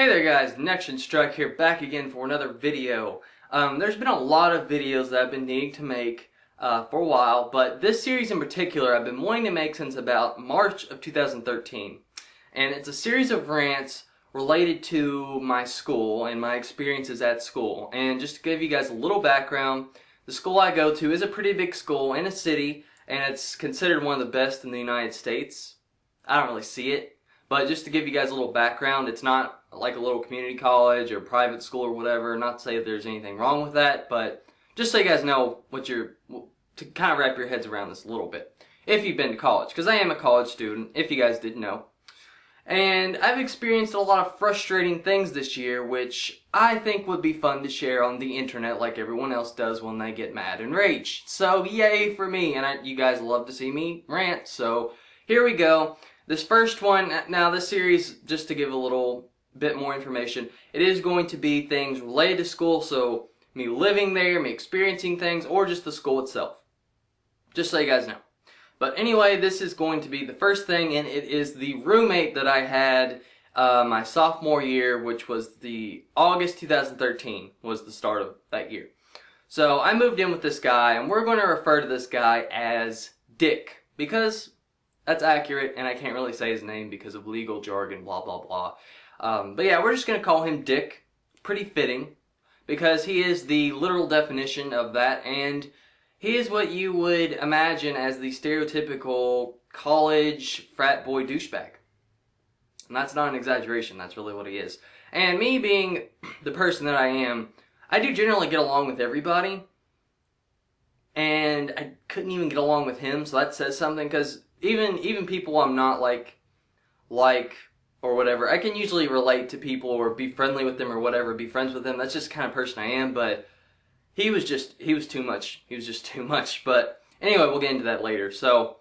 Hey there guys, Next Strike here, back again for another video. There's been a lot of videos that I've been needing to make for a while, but this series in particular I've been wanting to make since about March of 2013. And it's a series of rants related to my school and my experiences at school. And just to give you guys a little background, the school I go to is a pretty big school in a city, and it's considered one of the best in the United States. I don't really see it. But just to give you guys a little background, it's not like a little community college or private school or whatever. Not to say that there's anything wrong with that, but just so you guys know to kind of wrap your heads around this a little bit. If you've been to college, because I am a college student, if you guys didn't know. And I've experienced a lot of frustrating things this year, which I think would be fun to share on the internet like everyone else does when they get mad and rage. So yay for me, and you guys love to see me rant, so here we go. This first one, now this series, just to give a little bit more information, it is going to be things related to school, so me living there, me experiencing things, or just the school itself. Just so you guys know. But anyway, this is going to be the first thing, and it is the roommate that I had my sophomore year, which was the August 2013 was the start of that year. So I moved in with this guy, and we're going to refer to this guy as Dick, because that's accurate, and I can't really say his name because of legal jargon, blah, blah, blah. But yeah, we're just going to call him Dick. Pretty fitting, because he is the literal definition of that, and he is what you would imagine as the stereotypical college frat boy douchebag. And that's not an exaggeration, that's really what he is. And me being the person that I am, I do generally get along with everybody, and I couldn't even get along with him, so that says something, because even people I'm not like or whatever, I can usually relate to people or be friendly with them or whatever, be friends with them. That's just the kind of person I am, but he was too much. He was just too much. But anyway, we'll get into that later. So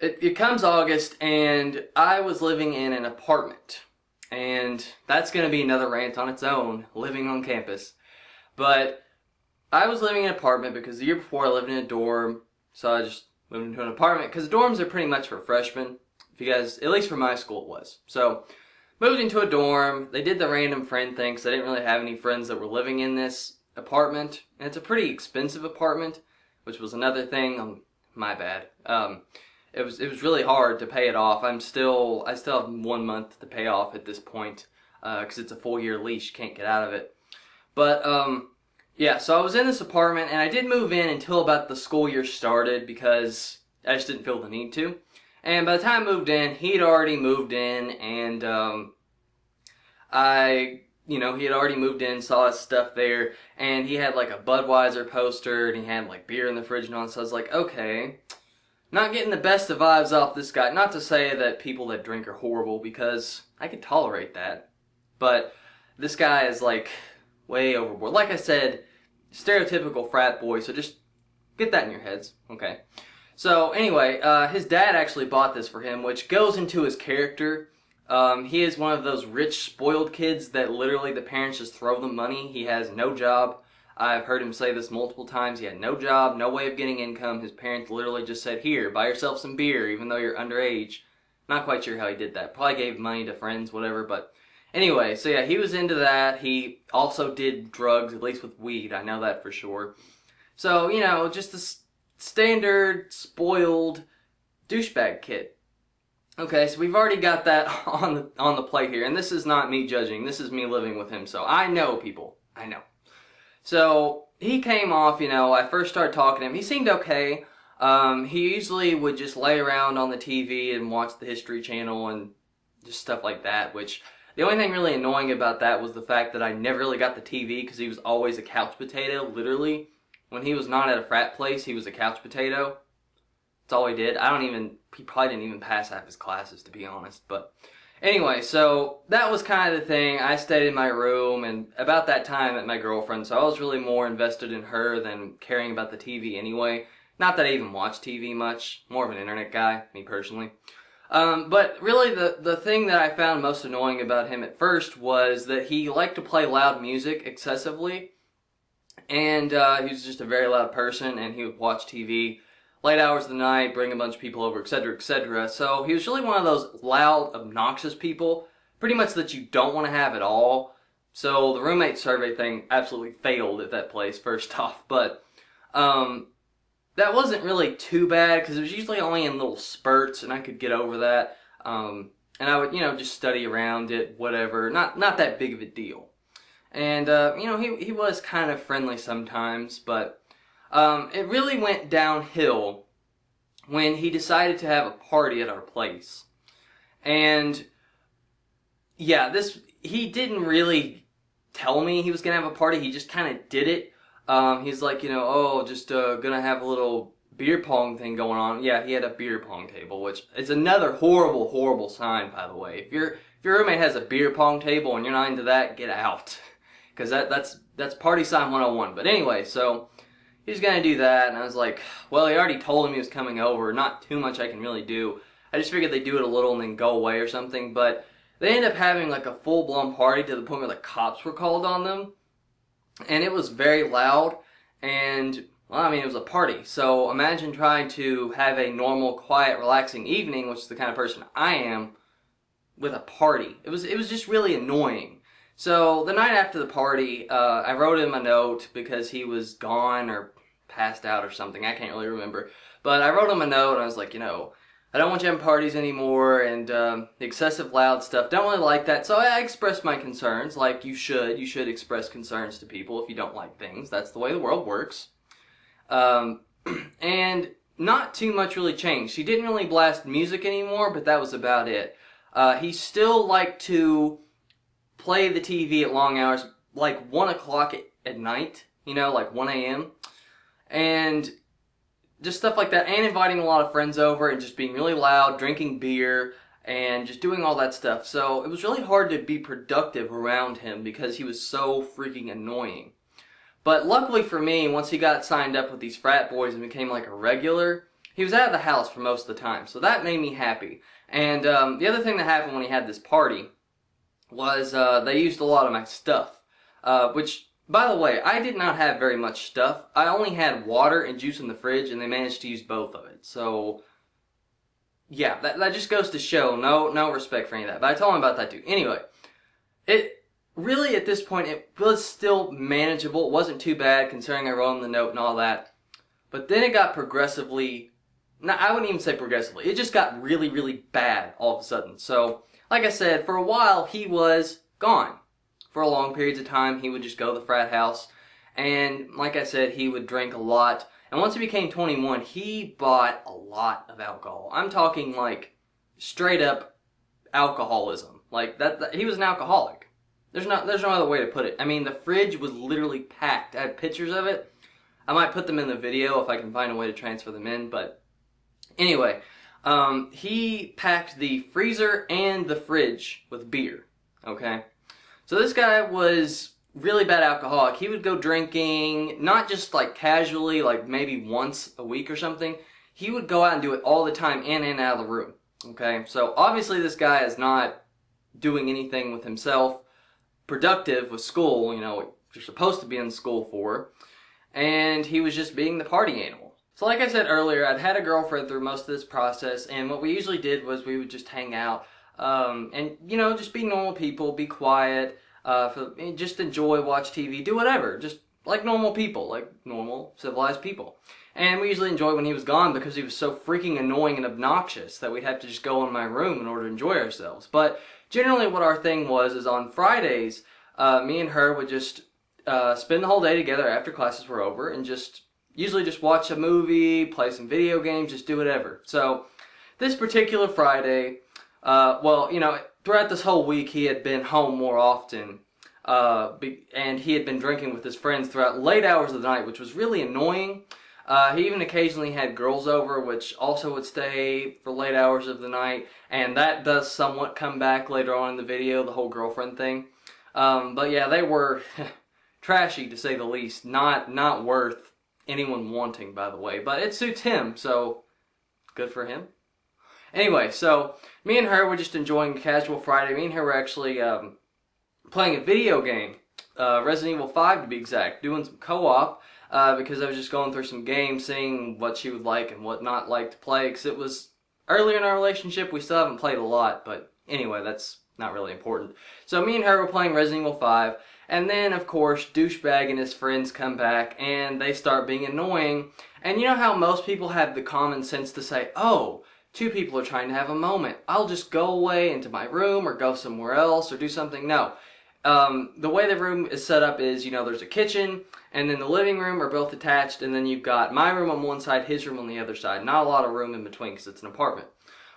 it comes August, and I was living in an apartment, and that's going to be another rant on its own, living on campus. But I was living in an apartment because the year before I lived in a dorm, so I just moved into an apartment, because dorms are pretty much for freshmen. If you guys, at least for my school it was. So, moved into a dorm. They did the random friend thing, because I didn't really have any friends that were living in this apartment. And it's a pretty expensive apartment, which was another thing. My bad. It was really hard to pay it off. I still have 1 month to pay off at this point, because it's a full year lease. You can't get out of it. But yeah, so I was in this apartment, and I did move in until about the school year started, because I just didn't feel the need to. And by the time I moved in, he'd already moved in, and he had already moved in, saw his stuff there, and he had like a Budweiser poster, and he had like beer in the fridge and all, so I was like, okay, not getting the best of vibes off this guy. Not to say that people that drink are horrible, because I could tolerate that, but this guy is like way overboard. Like I said, stereotypical frat boy, so just get that in your heads, okay? So anyway, his dad actually bought this for him, which goes into his character. He is one of those rich, spoiled kids that literally the parents just throw them money. He has no job. I've heard him say this multiple times. He had no job, no way of getting income. His parents literally just said, here, buy yourself some beer, even though you're underage. Not quite sure how he did that. Probably gave money to friends, whatever, but anyway, so yeah, he was into that. He also did drugs, at least with weed. I know that for sure. So, you know, just the standard, spoiled douchebag kid. Okay, so we've already got that on the plate here, and this is not me judging. This is me living with him, so I know people. I know. So he came off, you know, I first started talking to him. He seemed okay. He usually would just lay around on the TV and watch the History Channel and just stuff like that, which the only thing really annoying about that was the fact that I never really got the TV, because he was always a couch potato, literally. When he was not at a frat place, he was a couch potato. That's all he did. He probably didn't even pass half his classes, to be honest. But anyway, so that was kind of the thing. I stayed in my room, and about that time I met my girlfriend, so I was really more invested in her than caring about the TV anyway. Not that I even watch TV much. More of an internet guy, me personally. But really the thing that I found most annoying about him at first was that he liked to play loud music excessively. And he was just a very loud person, and he would watch TV late hours of the night, bring a bunch of people over, etc., etc. So he was really one of those loud, obnoxious people pretty much that you don't want to have at all. So the roommate survey thing absolutely failed at that place, first off. But that wasn't really too bad because it was usually only in little spurts, and I could get over that. And I would, just study around it, whatever. Not that big of a deal. And he was kind of friendly sometimes, but it really went downhill when he decided to have a party at our place. And yeah, he didn't really tell me he was gonna have a party. He just kind of did it. He's like, just gonna have a little beer pong thing going on. Yeah, he had a beer pong table, which is another horrible, horrible sign, by the way. If your roommate has a beer pong table and you're not into that, get out, because that's party sign 101. But anyway, so he was gonna do that, and I was like, well, he already told him he was coming over. Not too much I can really do. I just figured they'd do it a little and then go away or something. But they ended up having like a full-blown party to the point where the cops were called on them. And it was very loud, and, well, I mean, it was a party. So imagine trying to have a normal, quiet, relaxing evening, which is the kind of person I am, with a party. It was just really annoying. So the night after the party, I wrote him a note because he was gone or passed out or something. I can't really remember. But I wrote him a note, and I was like, I don't want you having parties anymore, and the excessive loud stuff, don't really like that. So I expressed my concerns, like you should. You should express concerns to people if you don't like things. That's the way the world works. And not too much really changed. He didn't really blast music anymore, but that was about it. He still liked to play the TV at long hours, like 1 o'clock at night, like 1 a.m. And just stuff like that, and inviting a lot of friends over and just being really loud, drinking beer, and just doing all that stuff. So it was really hard to be productive around him because he was so freaking annoying. But luckily for me, once he got signed up with these frat boys and became like a regular, he was out of the house for most of the time. So that made me happy. And the other thing that happened when he had this party was they used a lot of my stuff, which, by the way, I did not have very much stuff. I only had water and juice in the fridge, and they managed to use both of it. So, yeah, that just goes to show no respect for any of that. But I told him about that too. Anyway, it really, at this point, it was still manageable. It wasn't too bad, considering I wrote him the note and all that. But then it got progressively, I wouldn't even say progressively. It just got really, really bad all of a sudden. So, like I said, for a while, he was gone. For long periods of time, he would just go to the frat house, and like I said, he would drink a lot. And once he became 21, he bought a lot of alcohol. I'm talking like straight up alcoholism. Like that he was an alcoholic. There's no other way to put it. I mean, the fridge was literally packed. I have pictures of it. I might put them in the video if I can find a way to transfer them in. But anyway, he packed the freezer and the fridge with beer. Okay. So this guy was really bad alcoholic. He would go drinking, not just like casually, like maybe once a week or something. He would go out and do it all the time, in and out of the room. Okay, so obviously this guy is not doing anything with himself productive with school, what you're supposed to be in school for. And he was just being the party animal. So like I said earlier, I'd had a girlfriend through most of this process, and what we usually did was we would just hang out. And, just be normal people, be quiet, just enjoy, watch TV, do whatever, just like normal people, like normal, civilized people. And we usually enjoyed when he was gone because he was so freaking annoying and obnoxious that we'd have to just go in my room in order to enjoy ourselves. But generally what our thing was is on Fridays, me and her would just spend the whole day together after classes were over and usually just watch a movie, play some video games, just do whatever. So this particular Friday, throughout this whole week, he had been home more often, and he had been drinking with his friends throughout late hours of the night, which was really annoying. He even occasionally had girls over, which also would stay for late hours of the night, and that does somewhat come back later on in the video, the whole girlfriend thing. But yeah, they were trashy, to say the least. Not worth anyone wanting, by the way, but it suits him, so good for him. Anyway, so me and her were just enjoying a casual Friday. Me and her were actually playing a video game, Resident Evil 5 to be exact, doing some co-op, because I was just going through some games, seeing what she would like and what not like to play, because it was earlier in our relationship. We still haven't played a lot, but anyway, that's not really important. So me and her were playing Resident Evil 5, and then of course Douchebag and his friends come back and they start being annoying. And you know how most people have the common sense to say, oh, two people are trying to have a moment, I'll just go away into my room or go somewhere else or do something. No. The way the room is set up is, you know, there's a kitchen and then the living room are both attached, and then you've got my room on one side, his room on the other side. Not a lot of room in between because it's an apartment.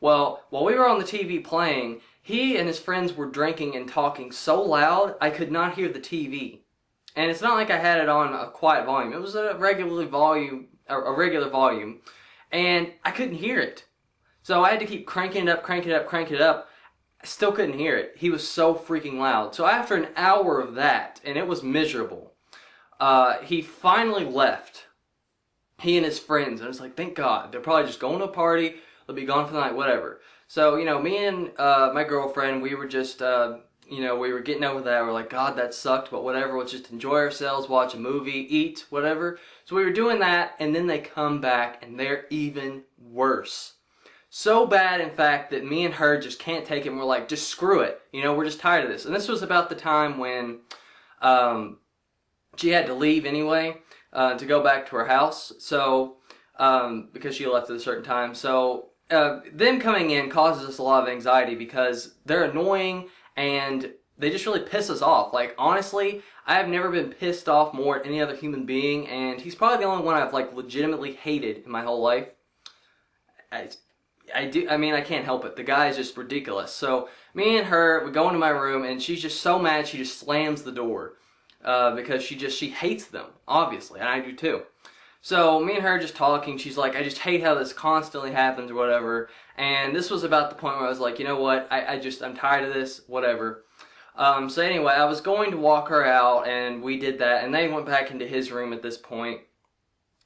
Well, while we were on the TV playing, he and his friends were drinking and talking so loud I could not hear the TV. And it's not like I had it on a quiet volume. It was a regular volume, and I couldn't hear it. So I had to keep cranking it up, crank it up, crank it up. I still couldn't hear it. He was so freaking loud. So after an hour of that, and it was miserable, he finally left. He and his friends. And I was like, thank God. They're probably just going to a party. They'll be gone for the night, whatever. So, you know, me and my girlfriend, we were just, you know, we were getting over that. We're like, God, that sucked, but whatever. Let's just enjoy ourselves, watch a movie, eat, whatever. So we were doing that, and then they come back, and they're even worse. So bad, in fact, that me and her just can't take it, and we're like, just screw it. You know, we're just tired of this. And this was about the time when she had to leave anyway to go back to her house. So, because she left at a certain time. So, them coming in causes us a lot of anxiety because they're annoying and they just really piss us off. Like, honestly, I have never been pissed off more at any other human being, and he's probably the only one I've, like, legitimately hated in my whole life. I mean, I can't help it. The guy is just ridiculous. So, me and her, we go into my room, and she's just so mad, she just slams the door. Because she hates them, obviously, and I do too. So, me and her just talking, she's like, I just hate how this constantly happens or whatever. And this was about the point where I was like, you know what, I'm tired of this, whatever. So anyway, I was going to walk her out, and we did that, and they went back into his room at this point.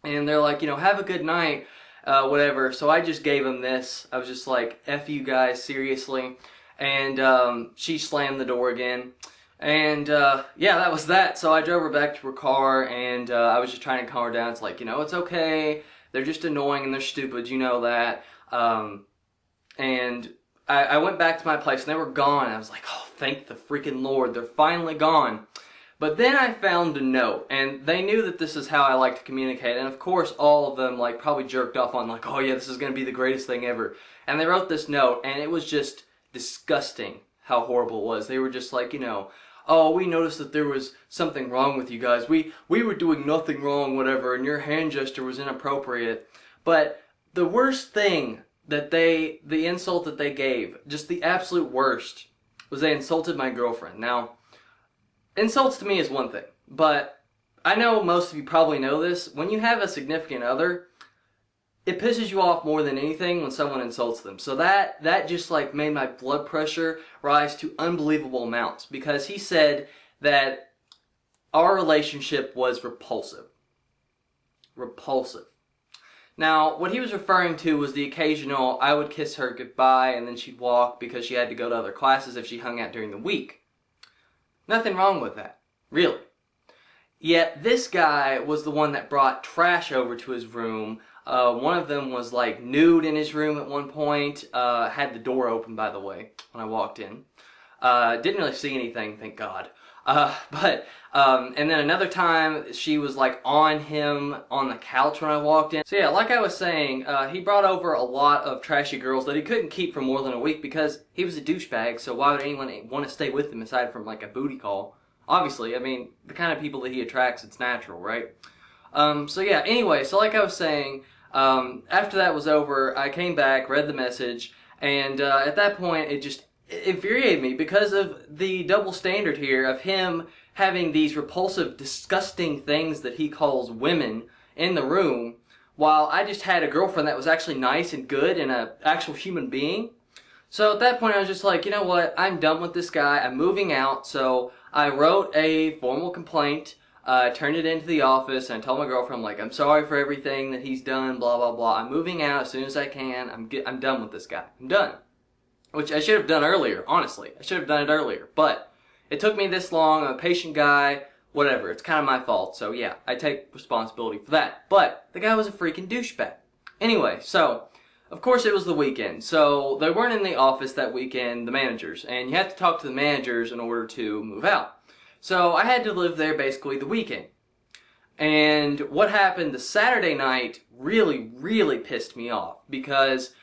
And they're like, you know, have a good night. Whatever. So I just gave him this. I was just like, F you guys, seriously. And she slammed the door again. And yeah, that was that. So I drove her back to her car, and I was just trying to calm her down. It's like, you know, it's okay. They're just annoying and they're stupid. You know that. And I went back to my place, and they were gone. I was like, oh, thank the freaking Lord. They're finally gone. But then I found a note, and they knew that this is how I like to communicate, and of course all of them like probably jerked off on like, oh yeah, this is going to be the greatest thing ever. And they wrote this note, and it was just disgusting how horrible it was. They were just like, you know, oh, we noticed that there was something wrong with you guys. We were doing nothing wrong, whatever, and your hand gesture was inappropriate. But the worst thing that the insult that they gave, just the absolute worst, was they insulted my girlfriend. Now, insults to me is one thing, but I know most of you probably know this. When you have a significant other, it pisses you off more than anything when someone insults them. So that just like made my blood pressure rise to unbelievable amounts, because he said that our relationship was repulsive. Repulsive. Now, what he was referring to was the occasional, I would kiss her goodbye and then she'd walk because she had to go to other classes if she hung out during the week. Nothing wrong with that, really. Yet this guy was the one that brought trash over to his room. One of them was like nude in his room at one point. Had the door open, by the way, when I walked in. Didn't really see anything, thank God. And then another time she was like on him on the couch when I walked in. So yeah, like I was saying, he brought over a lot of trashy girls that he couldn't keep for more than a week because he was a douchebag, so why would anyone want to stay with him aside from like a booty call? Obviously, I mean, the kind of people that he attracts, it's natural, right? So yeah, anyway, so like I was saying, after that was over, I came back, read the message, and at that point it just infuriated me because of the double standard here of him having these repulsive, disgusting things that he calls women in the room, while I just had a girlfriend that was actually nice and good and an actual human being. So at that point I was just like, you know what, I'm done with this guy, I'm moving out. So I wrote a formal complaint, turned it into the office, and I told my girlfriend, like, I'm sorry for everything that he's done, blah, blah, blah. I'm moving out as soon as I can. I'm done with this guy. I'm done. Which I should have done earlier, honestly. I should have done it earlier. But it took me this long. I'm a patient guy. Whatever. It's kind of my fault. So yeah, I take responsibility for that. But the guy was a freaking douchebag. Anyway, so of course, it was the weekend, so they weren't in the office that weekend, the managers, and you have to talk to the managers in order to move out. So I had to live there basically the weekend. And what happened the Saturday night really, really pissed me off because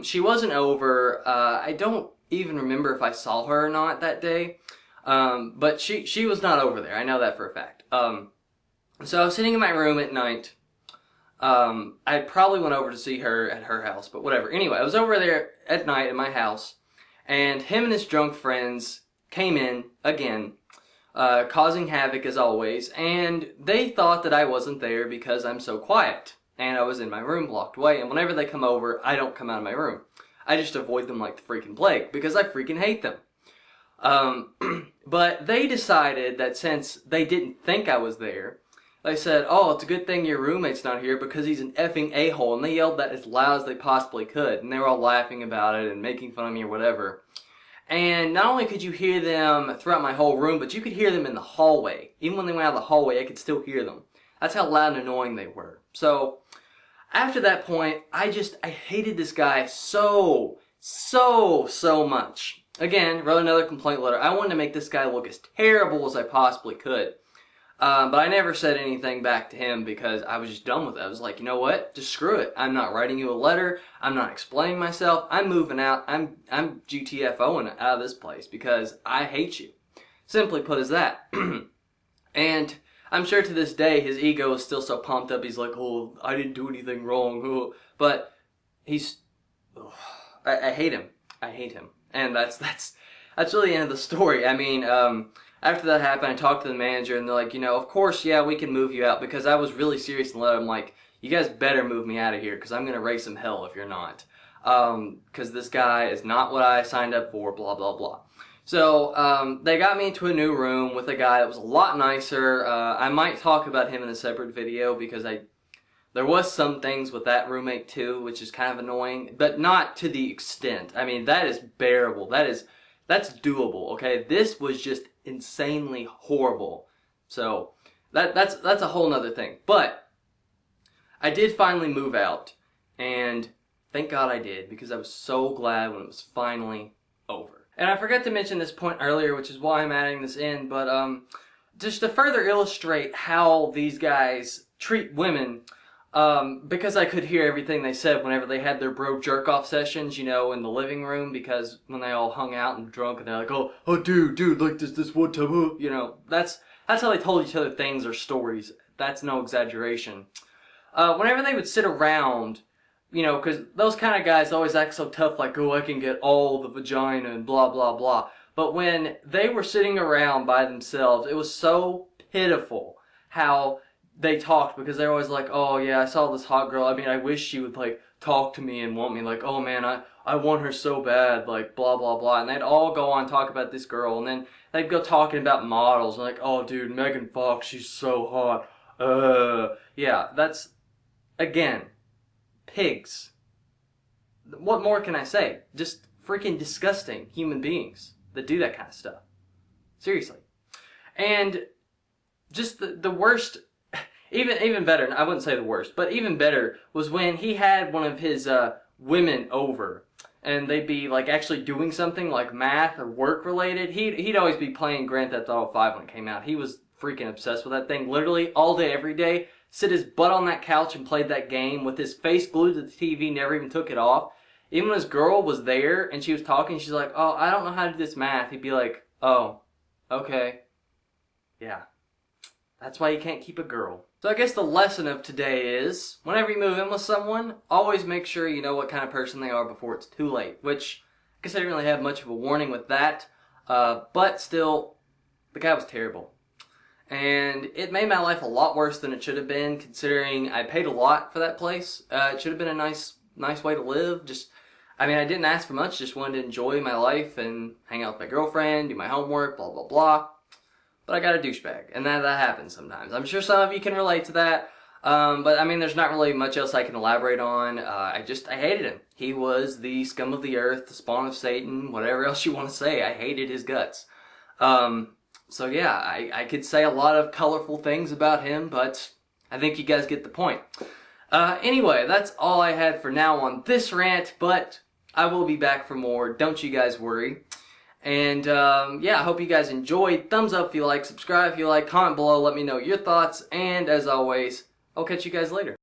she wasn't over. I don't even remember if I saw her or not that day, but she was not over there. I know that for a fact. So I was sitting in my room at night. I probably went over to see her at her house, but whatever. Anyway, I was over there at night at my house, and him and his drunk friends came in again, causing havoc as always, and they thought that I wasn't there because I'm so quiet, and I was in my room locked away, and whenever they come over, I don't come out of my room. I just avoid them like the freaking plague, because I freaking hate them. But they decided that since they didn't think I was there, they said, oh, it's a good thing your roommate's not here because he's an effing a-hole, and they yelled that as loud as they possibly could, and they were all laughing about it and making fun of me or whatever. And not only could you hear them throughout my whole room, but you could hear them in the hallway. Even when they went out of the hallway, I could still hear them. That's how loud and annoying they were. So, after that point, I hated this guy so much. Again, wrote another complaint letter. I wanted to make this guy look as terrible as I possibly could. But I never said anything back to him because I was just done with it. I was like, you know what? Just screw it. I'm not writing you a letter. I'm not explaining myself. I'm moving out. I'm GTFOing out of this place because I hate you. Simply put as that. And I'm sure to this day his ego is still so pumped up. He's like, oh, I didn't do anything wrong. Oh. But I hate him. I hate him. And that's really the end of the story. I mean, after that happened, I talked to the manager, and they're like, you know, of course, yeah, we can move you out, because I was really serious and let them like, you guys better move me out of here, because I'm going to raise some hell if you're not. Because this guy is not what I signed up for, blah, blah, blah. So, they got me into a new room with a guy that was a lot nicer. I might talk about him in a separate video, because there was some things with that roommate too, which is kind of annoying, but not to the extent. I mean, that is bearable. That's doable, okay? This was just insanely horrible. So, that's a whole nother thing. But, I did finally move out, and thank God I did, because I was so glad when it was finally over. And I forgot to mention this point earlier, which is why I'm adding this in, but just to further illustrate how these guys treat women, because I could hear everything they said whenever they had their bro jerk-off sessions, you know, in the living room, because when they all hung out and drunk, and they're like, oh, dude, like this one time, you know, that's how they told each other things or stories. That's no exaggeration. Whenever they would sit around, you know, because those kind of guys always act so tough, like, oh, I can get all the vagina and blah, blah, blah. But when they were sitting around by themselves, it was so pitiful how they talked, because they're always like, oh yeah, I saw this hot girl, I mean, I wish she would like talk to me and want me, like, oh man, I want her so bad, like, blah blah blah, and they'd all go on talk about this girl, and then they'd go talking about models, and like, oh dude, Megan Fox, she's so hot, yeah, that's, again, pigs. What more can I say? Just freaking disgusting human beings that do that kind of stuff. Seriously. And just the worst, even better, I wouldn't say the worst, but even better was when he had one of his women over, and they'd be like actually doing something like math or work related. He'd always be playing Grand Theft Auto 5 when it came out. He was freaking obsessed with that thing, literally all day, every day. Sit his butt on that couch and played that game with his face glued to the TV, never even took it off. Even when his girl was there and she was talking, she's like, oh, I don't know how to do this math. He'd be like, oh, okay. Yeah. That's why you can't keep a girl. So I guess the lesson of today is, whenever you move in with someone, always make sure you know what kind of person they are before it's too late. Which, I guess I didn't really have much of a warning with that. But still, the guy was terrible. And it made my life a lot worse than it should have been, considering I paid a lot for that place. It should have been a nice way to live. I didn't ask for much, just wanted to enjoy my life and hang out with my girlfriend, do my homework, blah, blah, blah. But I got a douchebag, and that happens sometimes. I'm sure some of you can relate to that, but there's not really much else I can elaborate on. I hated him. He was the scum of the earth, the spawn of Satan, whatever else you want to say. I hated his guts. So yeah, I could say a lot of colorful things about him, but I think you guys get the point. Anyway, that's all I had for now on this rant, but I will be back for more. Don't you guys worry. And yeah, I hope you guys enjoyed. Thumbs up if you like, subscribe if you like, comment below, let me know your thoughts, and as always, I'll catch you guys later.